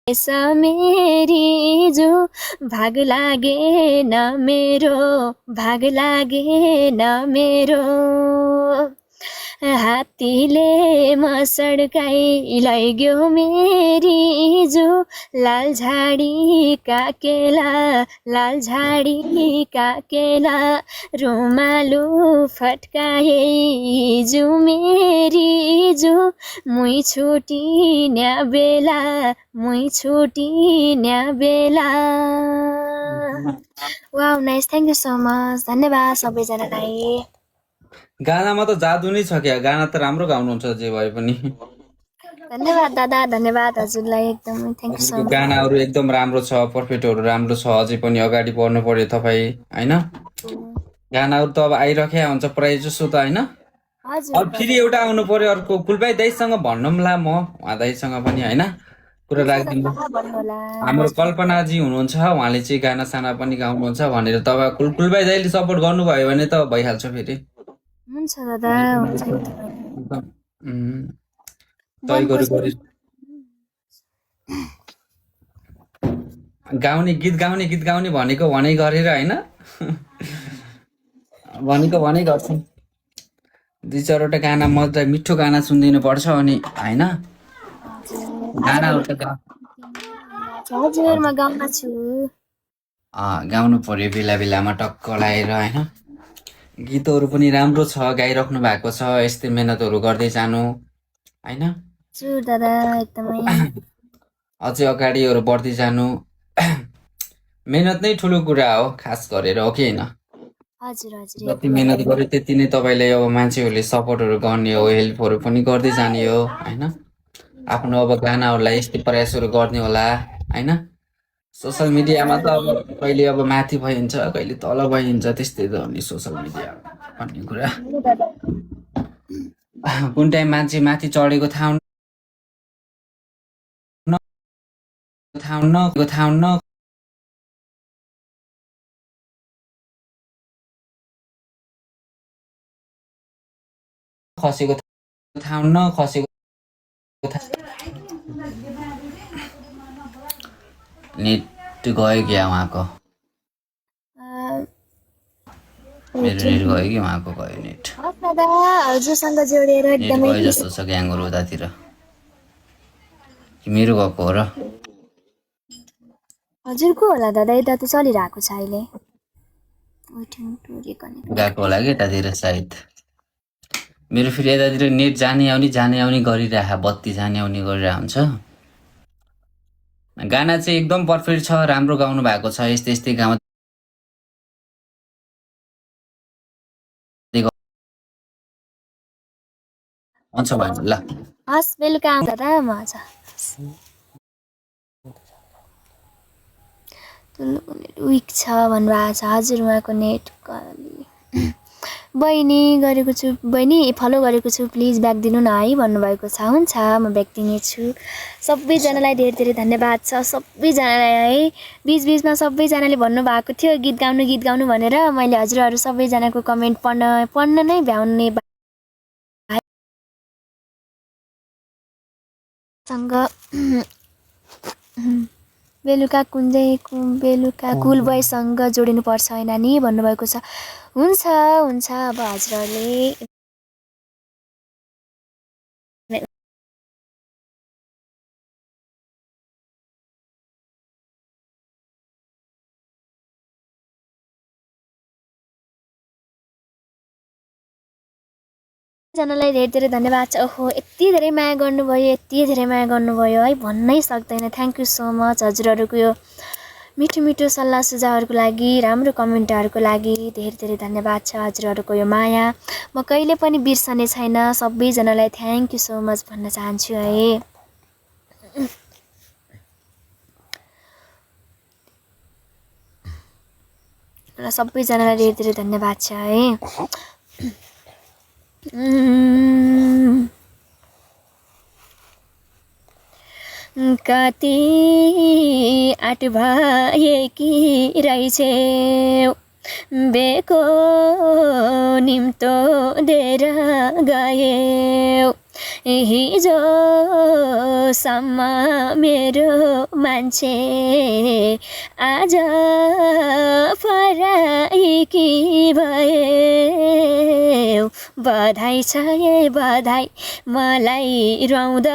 मेरी जो भाग लागेन मेरो, भाग लागेन मेरो। हात्तीले म सड्काइ लैग्यो मेरी जो, लाल झाडी काकेला, लाल झाडी काकेला। रुमालु फट्काए जो मेरी जो, मुई छुटिन्या बेला, मुई छुटिन्या बेला। Wow nice, thank you so much. धन्यवाद सबैजनालाई। गानामा त जादु नै छ क्या, गाना त राम्रो गाउनुहुन्छ जे भए पनि। धन्यवाद दादा, धन्यवाद हजुरलाई, एकदम थ्याङ्क यू सो मच। गानाहरू एकदम राम्रो छ, पर्फेक्टहरू राम्रो छ, अझै पनि अगाडि बढ्नु पर्यो तपाईँ होइन। गानाहरू त अब आइराखेको हुन्छ प्रायः जसो त होइन। अब फेरि एउटा आउनु पर्यो अर्को, कुलबाई दाइसँग भन्नुम्ला म उहाँ दाइसँग पनि होइन कुरा राखिदिनु। हाम्रो कल्पनाजी हुनुहुन्छ, उहाँले चाहिँ गाना साना पनि गाउनुहुन्छ भनेर तपाईँ कुलबाई दाइले सपोर्ट गर्नुभयो भने त भइहाल्छ फेरि। हुन्छ दादा, हुन्छ। गाउने गीत गाउने भनेको भनै गरेर होइन, भनेको भनै गर्छन्। दुई चारवटा गाना मजा मिठो गाना सुनिदिनु पर्छ अनि होइन। हजुर म गाउन छु। गाउनु पर्यो बेला बेलामा टक्क लगाएर होइन। गीतहरू पनि राम्रो छ, गाइराख्नु भएको छ, यस्तै मेहनतहरू गर्दै जानु होइन। दादा एकदमै अझै अगाडिहरू बढ्दै जानु। मेहनत नै ठुलो कुरा हो खास गरेर, हो कि होइन। जति मेहनत गर्यो त्यति नै तपाईँलाई अब मान्छेहरूले सपोर्टहरू गर्ने हो, हेल्पहरू पनि गर्दै जाने हो होइन। आफ्नो अब गानाहरूलाई यस्तै प्रयासहरू गर्ने होला होइन। सोसल मिडियामा त अब कहिले अब माथि भइन्छ, कहिले तल भइन्छ, त्यस्तै त हो नि सोसल मिडिया भन्ने कुरा। कुन टाइम मान्छे माथि चढेको थाहा हुन्न, खसेको थाहा हुन्न, खसेको नेट गयो क्या उहाँको, मेरो नेट गयो कि उहाँको गयो नेट। हजुरसँग जोडेर एकदमै गयो जस्तो छ ग्याङहरू उतातिर, मेरो गएको हो र हजुरको होला दादा, यता त चलिरहेको छ अहिले, गएको होला कि यतातिर सायद। मेरो फेरि यतातिर नेट जाने आउने गरिरह, बत्ती जाने आउने गरिरहेको हुन्छ। गाना चाहिँ एकदम पर्फेक्ट छ, राम्रो गाउनु भएको छ, यस्तै यस्तै गाउँ हुन्छ भयो ल। हस् बेलुका आउँदा त म आज विक छ भन्नुभएको छ। हजुर उहाँको नेट बहिनी गरेको छु, बहिनी फलो गरेको छु, प्लिज ब्याक दिनु न है भन्नुभएको छ। हुन्छ म ब्याक दिनेछु। सबैजनालाई धेरै धेरै धन्यवाद छ सबैजनालाई है। बिचबिचमा सबैजनाले भन्नुभएको थियो गीत गाउनु भनेर, मैले हजुरहरू सबैजनाको कमेन्ट पढ्न नै भ्याउने सँग बेलुका कुल बोयसँग जोडिनुपर्छ नानी भन्नुभएको छ। हुन्छ अब हजुरहरूले जनालाई धेरै धेरै धन्यवाद छ। ओहो यति धेरै माया गर्नुभयो है भन्नै सक्दैन। थ्याङ्क यू सो मच हजुरहरूको यो मिठो मिठो सल्लाह सुझावहरूको लागि, राम्रो कमेन्टहरूको लागि धेरै धेरै धन्यवाद छ। हजुरहरूको यो माया म कहिले पनि बिर्सने छैन। सबैजनालाई थ्याङ्क यू सो मच भन्न चाहन्छु है। र सबैजनालाई धेरै धेरै धन्यवाद छ है। कति आट भएकी रहेछे बेको निम्तो दिएर गए हिजोसम्म मेरो मान्छे आज पराइकी भए बधाई छ ए बधाई मलाई रुवाउँदै